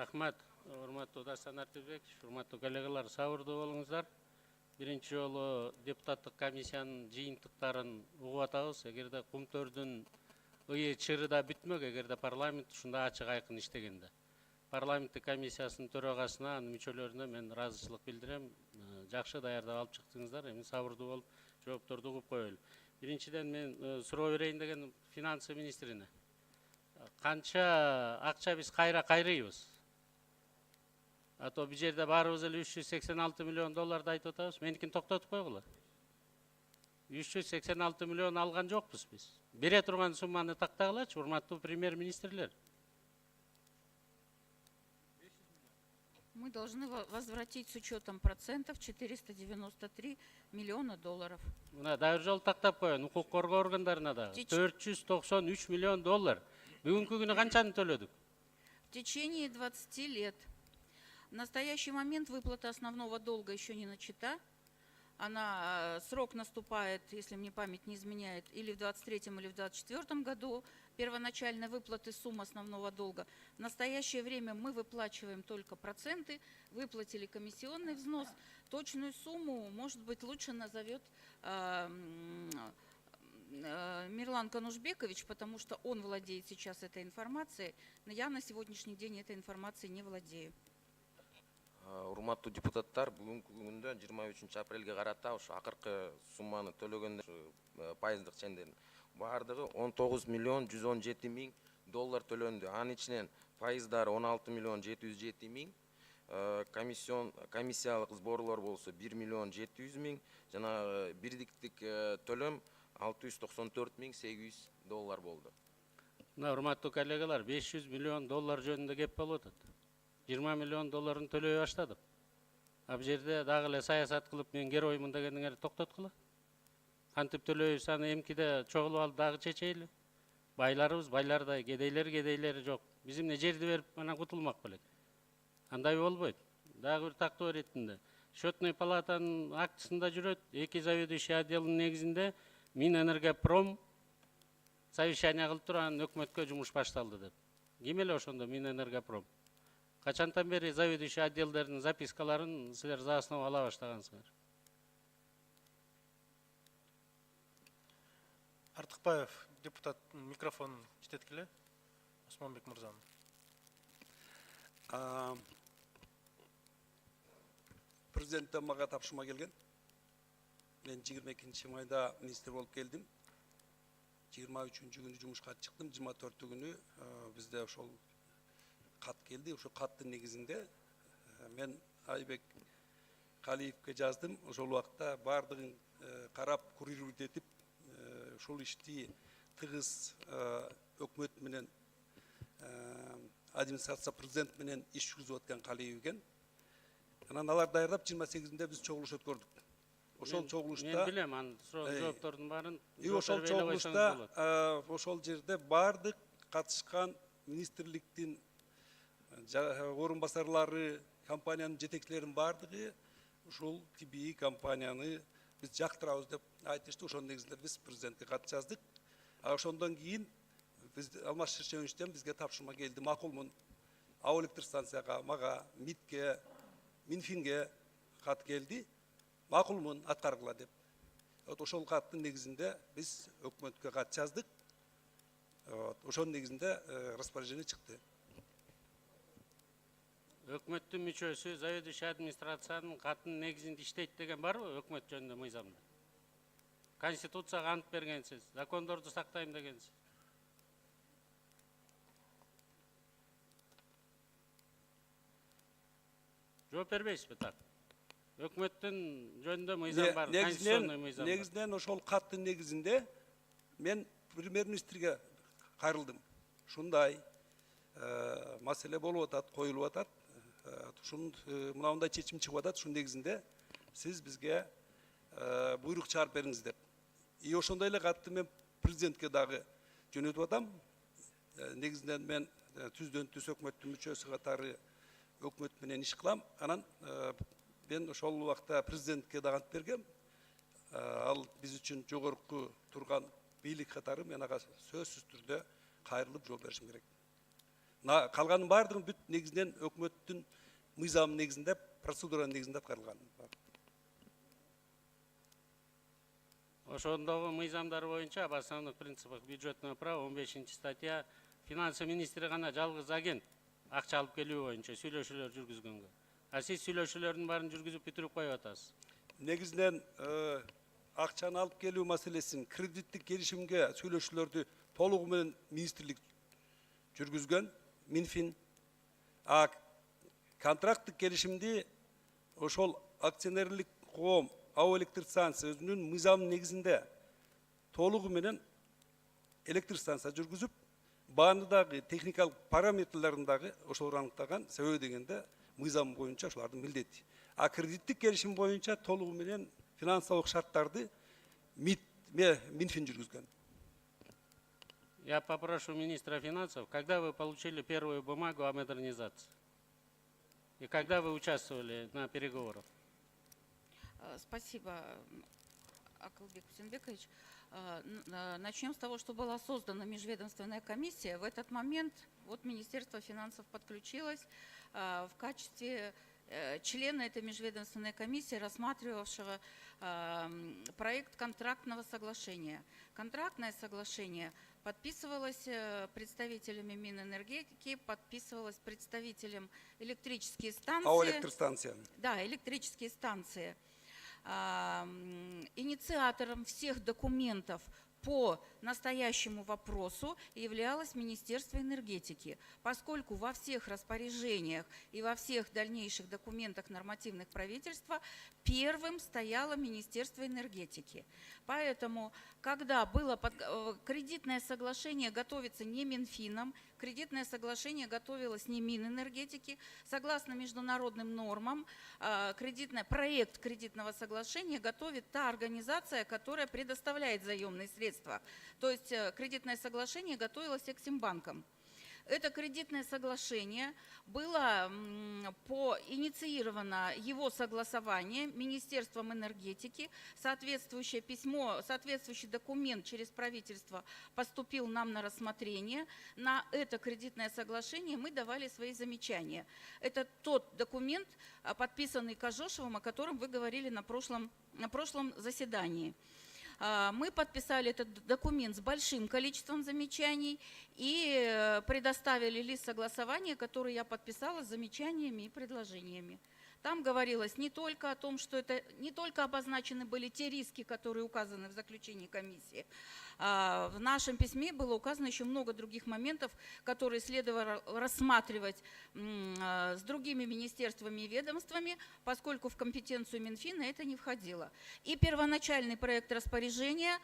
Рахмат, урматтуу Дастан Артыбек, урматтуу коллегалар, сабырдуу болуңуздар. Биринчи жолу депутаттык комиссиянын жыйынтыктарын угуп атабыз. Эгерде Кумтөрдүн ые чыры да бүтмөк, эгерде парламент ушундай ачык айкын иштегенде. Парламенттик комиссиясынын төрагасына, анын мүчөлөрүнө мен ыраазычылык билдирем. Жакшы даярдап алып чыктыңыздар. Эми сабырдуу болуп жоопторду угуп коелу. Биринчиден мен суроо берейин деген финансы министрине. Канча акча биз кайрыйбыз? А то бул жерде баарыбыз эле 386 миллион долларды айтып атабыз. Меникин токтотуп койгула. 386 миллион алган жокпуз биз. Бере турган сумманы тактагылачы, урматтуу премьер-министрлер. Мы должны возвратить с учетом процентов 493 миллиона долларов. Мына дагы жолу тактап коеюн, укук коргоо органдарына дагы 493 миллион доллар. Бүгүнкү күнү канчаны төлөдүк? В течение 20 лет. В настоящий момент выплата основного долга еще не начата. Срок наступает, если мне память не изменяет, или в 23-м, или в 24-м году. Первоначальной выплаты суммы основного долга. В настоящее время мы выплачиваем только проценты, выплатили комиссионный взнос. Точную сумму, может быть, лучше назовет Мирлан Канушбекович, потому что он владеет сейчас этой информацией. Но я на сегодняшний день этой информацией не владею. Урматтуу депутаттар, бүгүнкү күндө 23 апрелге карата ушу акыркы сумманы төлөгөндөр пайыздык чендерин баардыгы 19 миллион 117 миң доллар төлөндү. Анын ичинен пайыздары 16 миллион 707 миң, комиссиялык сборлор болсо 1 миллион 700 миң, жана бирдиктик төлөм 694 миң 800 доллар болду. Мына урматтуу коллегалар, 500 миллион доллар жөнүндө кеп болуп атат. 20 миллион долларын төлөй баштадык. А бул жерде дагы эле саясат кылып мен героймун дегениңерди токтоткула. Кантип төлөйбүз, аны эмкиде чогулуп алып дагы чечейли. Байларыбыз байлардай, кедейлери жок. Биз эмне жерди берип анан кутулмак белек. Андай болбойт. Дагы бир тактоо иретинде. Счетный палатанын актысында жүрөт, 2 заведующий отделдин негизинде Минэнергопром совещание кылып туруп анан өкмөткө жумуш башталды деп. Ким эле ошондо Минэнергопром? Качантан бери заведующий отделдердин запискаларын силер за основу ала баштагансыңар? Артыкбаев депутат микрофонун чететкиле. Осмонбек мырзанын. Президенттен мага тапшырма келген. Мен 22 майда министр болуп келдим. 23-күнү жумушка чыктым. 24-күнү бизде ошол кат келди. Ошо каттын негизинде мен Айбек Калиевке жаздым. Ошол убакта бардыгын карап, курировать этип, ушул ишти тыгыз өкмөт менен администрация президент менен иш жүргүзүп аткан Калиев экен. Анан алар даярдап 28-inde биз чогулуш өткөрдүк. Ошол чогулушта мен билем, анын жооптордун баарын ошол чогулушта ошол жерде бардык катышкан министрликтин орун басарлары, компаниянын жетекчилеринин бардыгы ушул ТБИ компанияны биз жактырабыз деп айтышты. Ошонун негизинде биз президентке кат жаздык. Ошондон кийин биз Алмаз Шерченовичтен бизге тапшырма келди. Макулмун. Абыл электр станцияга, мага, МИДке, Минфинге кат келди. Макулмун, аткаргыла деп. Ошол каттын негизинде биз өкмөткө кат жаздык. Ошонун негизинде распоряжение чыкты. Өкмөттүн мүчөсү заведующий администрациянын каттын негизинде иштейт деген барбы өкмөт жөнүндө мыйзамда? Конституцияга ант бергенсиз, закондорду сактайм дегенсиз. Жооп бербейсизби так? Өкмөттүн жөнүндө мыйзам бар, конституционный мыйзам бар. Негизинен ошол каттын негизинде мен премьер-министрге кайрылдым. Ушундай маселе болуп атат, коюлуп атат. Ушун мындай чечим чыгып атат. Ушун негизинде сиз бизге буйрук чыгарып бериңиз деп. Ошондой эле катты мен президентке дагы жөнөтүп атам. Негизинен мен түздөн түз өкмөттүн мүчөсү катары өкмөт менен иш кылам. Анан мен ошол убакта президентке дагы ант бергем. Ал биз үчүн жогорку турган бийлик катары мен ага сөзсүз түрдө кайрылып жол беришим керек. Калганын бардыгын бүт негизинен өкмөттүн мыйзамы негизинде, процедуранын негизинде аткарылган. Ошондогу мыйзамдар боюнча об основных принципах бюджетного права 15 статья финансы министри гана жалгыз агент акча алып келүү боюнча сүйлөшүүлөр жүргүзгөнгө. А сиз сүйлөшүүлөрдүн баарын жүргүзүп бүтүрүп коюп атасыз. Негизинен акчаны алып келүү маселесин, кредиттик келишимге сүйлөшүүлөрдү толугу менен министрлик жүргүзгөн, Минфин. А контракттык келишимди ошол акционерлик коом Ау электр станция өзүнүн мыйзамынын негизинде толугу менен электр станция жүргүзүп, бааны дагы техникалык параметрлерин дагы ошолор аныктаган, себеби дегенде мыйзам боюнча ошолордун милдети. А кредиттик келишим боюнча толугу менен финансылык шарттарды Минфин жүргүзгөн. Я попрошу министра финансов, когда вы получили первую бумагу о модернизации? И когда вы участвовали на переговорах? Спасибо, Акылбек Усенбекович. Начнем с того, что была создана межведомственная комиссия. В этот момент вот Министерство финансов подключилось в качестве члена этой межведомственной комиссии, рассматривавшего проект контрактного соглашения. Контрактное соглашение подписывалось представителями Минэнергетики, подписывалось представителем электрические станции. Ау электростанция. Да, электрические станции. Инициатором всех документов по настоящему вопросу являлось Министерство энергетики, поскольку во всех распоряжениях и во всех дальнейших документах нормативных правительства первым стояло Министерство энергетики. Поэтому, когда было кредитное соглашение готовится не Минфином, кредитное соглашение готовилось не Минэнергетики, согласно международным нормам, проект кредитного соглашения готовит та организация, которая предоставляет заемные средства. То есть кредитное соглашение готовилось Эксимбанком. Это кредитное соглашение было инициировано его согласование Министерством энергетики. Соответствующее письмо, соответствующий документ через правительство поступил нам на рассмотрение. На это кредитное соглашение мы давали свои замечания. Это тот документ, подписанный Кожошевым, о котором вы говорили на прошлом заседании. Мы подписали этот документ с большим количеством замечаний и предоставили лист согласования, который я подписала с замечаниями и предложениями. Там говорилось не только о том, что это не только обозначены были те риски, которые указаны в заключении комиссии. В нашем письме было указано еще много других моментов, которые следовало рассматривать с другими министерствами и ведомствами, поскольку в компетенцию Минфина это не входило. И первоначальный проект распоряжения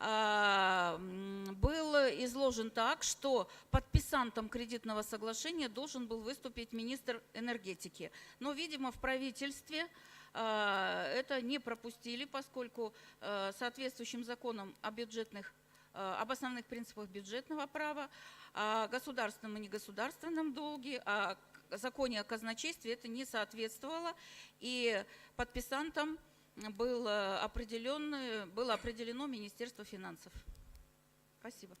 был изложен так, что подписантом кредитного соглашения должен был выступить министр энергетики. Но, видимо, в правительстве это не пропустили, поскольку соответствующим законом об основных принципах бюджетного права, о государственном и негосударственном долге, о законе о казначействе это не соответствовало, и подписантом было определено Министерство финансов. Спасибо.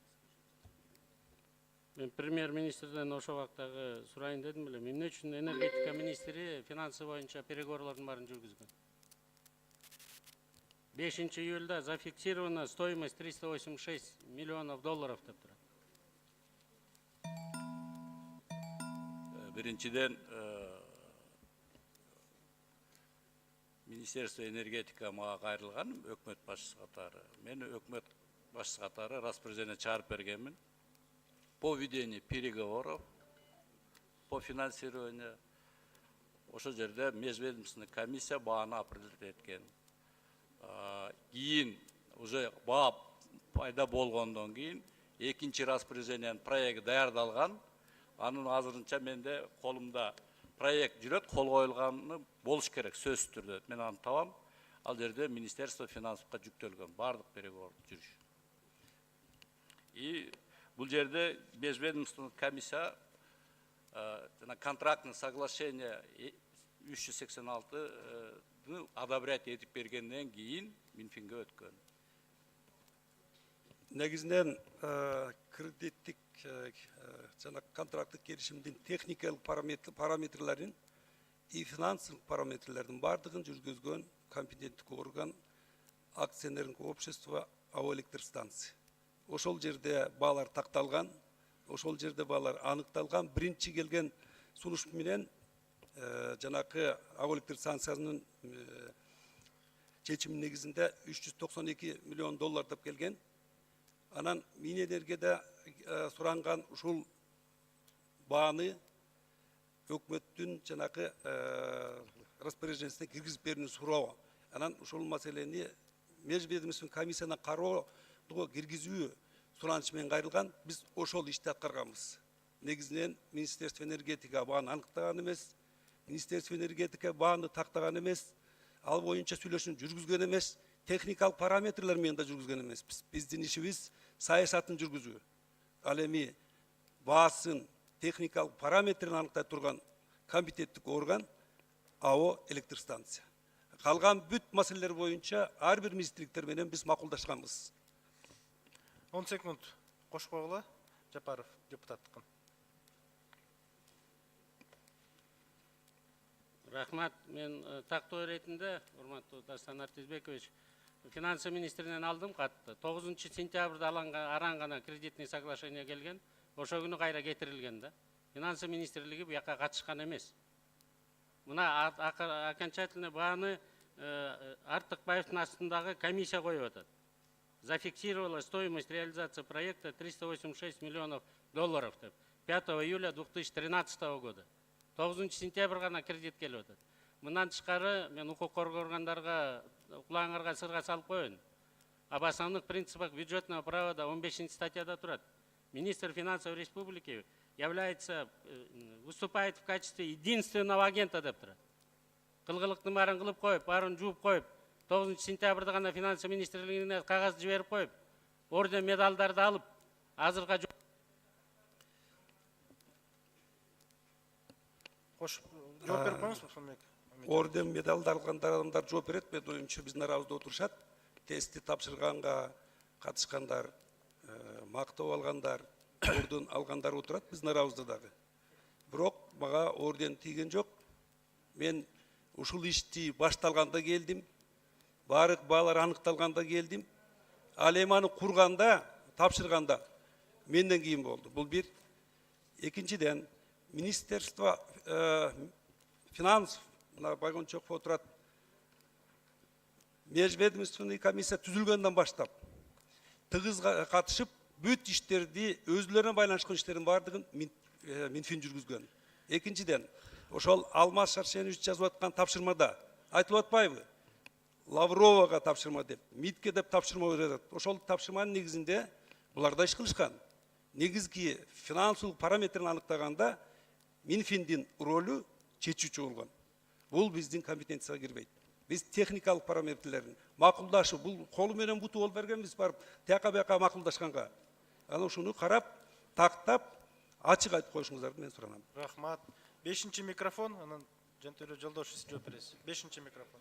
Мен премьер-министрден ошол вактагы сурайын дедим эле. Эмне үчүн энергетика министри финансы боюнча переговорлордун баарын жүргүзгөн? 5 июльда зафиксирована стоимость 386 миллионов долларов деп турат. Биринчиден, Министерство энергетика мага кайрылган, өкмөт башчысы катары. Мен өкмөт башчысы катары распоряжение чыгарып бергенмин по ведению переговоров по финансированию. Ошол жерде межведомственный комиссия бааны определить эткен. Кийин уже баа пайда болгондон кийин экинчи распоряжениянын проекти даярдалган. Анын азырынча менде колумда проект жүрөт, кол коюлганы болуш керек сөзсүз түрдө. Мен аны табам. Ал жерде Министерство финансовка жүктөлгөн бардык переговор жүрүш. И бул жерде межведомственный комиссия контрактный соглашение 386 одобрять этип бергенден кийин Минфинге өткөн. Негизинен кредиттик жана контракттык келишимдин техникалык параметрлерин и финансылык параметрлердин бардыгын жүргүзгөн компетенттик орган акционерлик общество АО электростанция. Ошол жерде баалар такталган, ошол жерде баалар аныкталган. Биринчи келген сунуш менен жанакы АО электростанциянын чечими негизинде 392 миллион доллар деп келген. Анан Минэнергияда суранган ушул бааны өкмөттүн жанакы распоряжениесине киргизип берүүнү суроо. Анан ушул маселени межведомственный комиссияна кароого киргизүү суранышы менен кайрылган. Биз ошол ишти аткарганбыз. Негизинен Министерство энергетика бааны аныктаган эмес, Министерство энергетика бааны тактаган эмес, ал боюнча сүйлөшүүнү жүргүзгөн эмес, техникалык параметрлер менен да жүргүзгөн эмеспиз. Биздин ишибиз саясатын жүргүзүү. Ал эми баасын, техникалык параметрин аныктай турган компетенттик орган АО электростанция. Калган бүт маселелер боюнча ар бир министрликтер менен биз макулдашканбыз. 10 секунд кошуп койгула. Жапаров депутаттыкын. Рахмат, мен тактоо иретинде, урматтуу Дастан Артизбекович, финансы министринен алдым катты. 9 сентябрда арангана кредитный соглашение келген, ошо күнү кайра кетирилген да. Финансы министрлиги буяка катышкан эмес. Мына окончательный бааны Артыкбаевдин астындагы комиссия коюп атат. Зафиксировала стоимость реализации проекта 386 миллионов долларов деп. 5 июля 2013 года. 9 сентябрь гана кредит келип атат. Мындан тышкары мен укук коргоо органдарга кулаңарга сырга салып коеюн. Об основных принципах бюджетного права 15 статьяда турат. Министр финансов республики выступает в качестве единственного агента деп турат. Кылгылыктын баарын кылып коюп, баарын жууп коюп, 9 сентябрда гана финансы министрлигине кагаз жиберип коюп, орден медалдарды алып, азырга Кошуп жооп берип коюңуз, Сомбек. Орден медалды алгандар адамдар жооп берет. Мен оюмча биздин арабызда отурушат. Тестти тапшырганга катышкандар, мактоо алгандар, орден алгандар отурат биздин арабызда дагы. Бирок мага орден тийген жок. Мен ушул ишти башталганда келдим. Баардык баалар аныкталганда келдим. Ал эми аны курганда, тапшырганда менден кийин болду. Бул бир. Экинчиден, Министерство финансов, мына Байгончоков отурат, межведомственный комиссия түзүлгөндөн баштап тыгыз катышып, бүт иштерди, өзүлөрүнө байланышкан иштердин баардыгын Минфин жүргүзгөн. Экинчиден, ошол Алмаз Шаршенович жазып аткан тапшырмада айтылып атпайбы? Лавровага тапшырма деп, МИДке деп тапшырма берет. Ошол тапшырманын негизинде булар да иш кылышкан. Негизги финансылык параметрин аныктаганда Минфиндин ролу чечүүчү болгон. Бул биздин компетенцияга кирбейт. Биз техникалык параметрлерин макулдашы, бул колу менен буту болуп бергенбиз, барып тияка бияка макулдашканга. Анан ушуну карап, тактап, ачык айтып коюшуңуздарды мен суранам. Рахмат. 5-чи микрофон, анан Жантөре Жолдошев сиз жооп бересиз. 5-чи микрофон.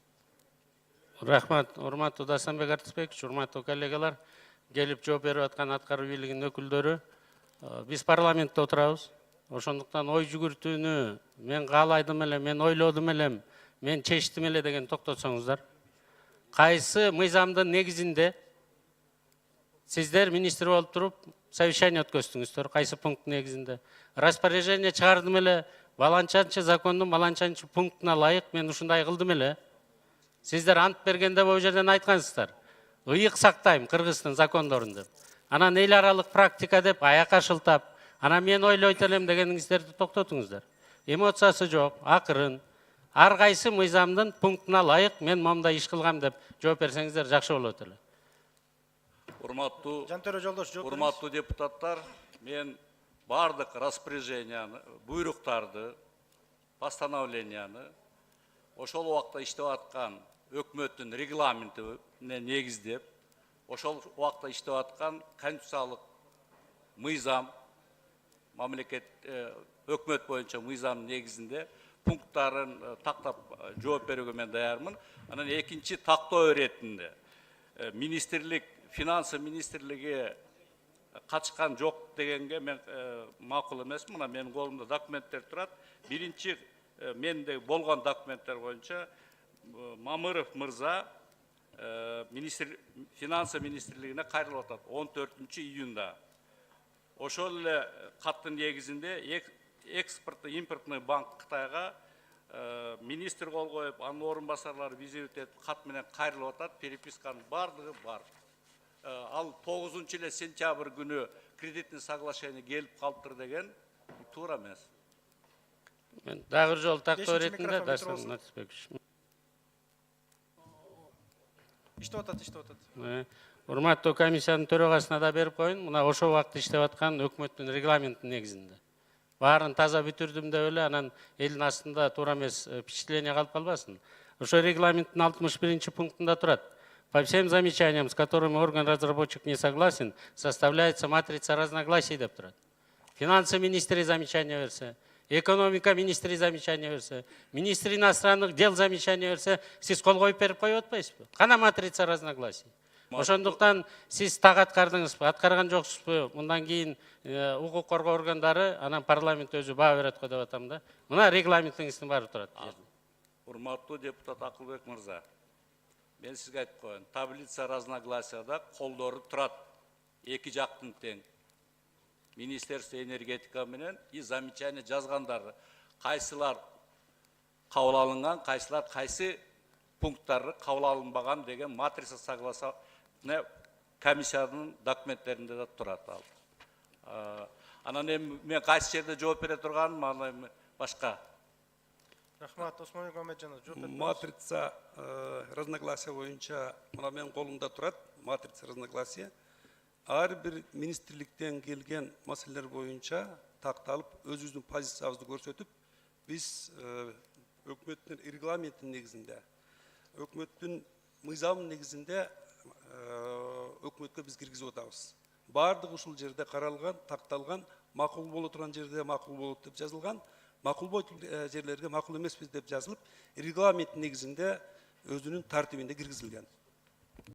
Рахмат, урматтуу Дастанбек Артисбекович, урматтуу коллегалар, келип жооп берип аткан аткаруу бийлигинин өкүлдөрү. Биз парламентте отурабыз. Ошондуктан ой жүгүртүүнү мен каалайдым эле, мен ойлодум элем, мен чечтим эле деген токтотсоңуздар. Кайсы мыйзамдын негизинде сиздер министр болуп туруп совещание өткөздүңүздөр, кайсы пункт негизинде? Распоряжение чыгардым эле, баланчанчы закондун баланчанчы пунктуна ылайык мен ушундай кылдым эле. Сиздер ант бергенде бул жерден айткансыздар. Ыйык сактайм Кыргыздын закондорун деп. Анан эл аралык практика деп аяка шылтап, анан мен ойлойт элем дегениңиздерди токтотуңуздар. Эмоциясы жок, акырын, ар кайсы мыйзамдын пунктуна ылайык мен момундай иш кылгам деп жооп берсеңиздер жакшы болот эле. Жантөре Жолдошев жооп бериңиз. Урматтуу депутаттар, мен бардык распоряженияны, буйруктарды, постановленияны ошол убакта иштеп аткан өкмөттүн регламентине негиздеп, ошол убакта иштеп аткан конституциялык мыйзам, мамлекет өкмөт боюнча мыйзам негизинде пункттарын тактап жооп берүүгө мен даярмын. Анан экинчи тактоо иретинде министрлик, финансы министрлиги качкан жок дегенге мен макул эмесмин. Мына менин колумда документтер турат. Биринчи менде болгон документтер боюнча Мамыров мырза финансы министрлигине кайрылып атат 14 июнда. Ошол эле каттын негизинде экспорттуу импортный банк Кытайга министр кол коюп, анын орун басарлары визит этип кат менен кайрылып атат. Переписканын бардыгы бар. Ал 9 эле сентябрь күнү кредитный соглашение келип калыптыр деген туура эмес. Мен дагы бир жолу тактоо Бешинчи иретинде микрофон Дарсан Петровский. Натисбекович. иштеп атат. Урматтуу комиссиянын төрагасына да берип коеюн. Мына ошол убакта иштеп аткан өкмөттүн регламентинин негизинде. Баарын таза бүтүрдүм деп эле анан элдин астында туура эмес впечатление калып калбасын. Ошо регламенттин 61 пунктунда турат. По всем замечаниям, с которыми орган-разработчик не согласен, составляется матрица разногласий деп турат. Финансы министри замечания берсе, экономика министри замечания берсе, министр иностранных дел замечания берсе, сиз кол коюп берип коюп атпайсызбы? Кана матрица разногласий. Ошондуктан сиз так аткардыңызбы, аткарган жоксузбу? Мындан кийин укук коргоо органдары, анан парламент өзү баа берет го деп атам да. Мына регламентиңиздин баары турат. Урматтуу депутат Акылбек мырза, мен сизге айтып коеюн, таблица разногласияда колдору турат. Эки жактын тең. Министерство энергетика менен и замечание жазгандары. Кайсылар кабыл алынган, кайсылар кайсы пункттары кабыл алынбаган деген матрица согласия комиссиянын документтеринде да турат ал. Анан мен кайсы жерде жооп бере турганым, анан башка. Рахмат, Осмонбек Мамеджанов, жооп бериңиз. Матрица разногласия боюнча мына менин колумда турат. Матрица разногласия. Ар бир министрликтен келген маселелер боюнча такталып, өзүбүздүн позициябызды көрсөтүп, биз өкмөттүн регламентинин негизинде, өкмөттүн мыйзамынын негизинде өкмөткө биз киргизип атабыз. Бардыгы ушул жерде каралган, такталган, макул боло турган жерде макул болот деп жазылган, макул болот жерлерге макул эмеспиз деп жазылып, регламенттин негизинде өзүнүн тартибинде киргизилген.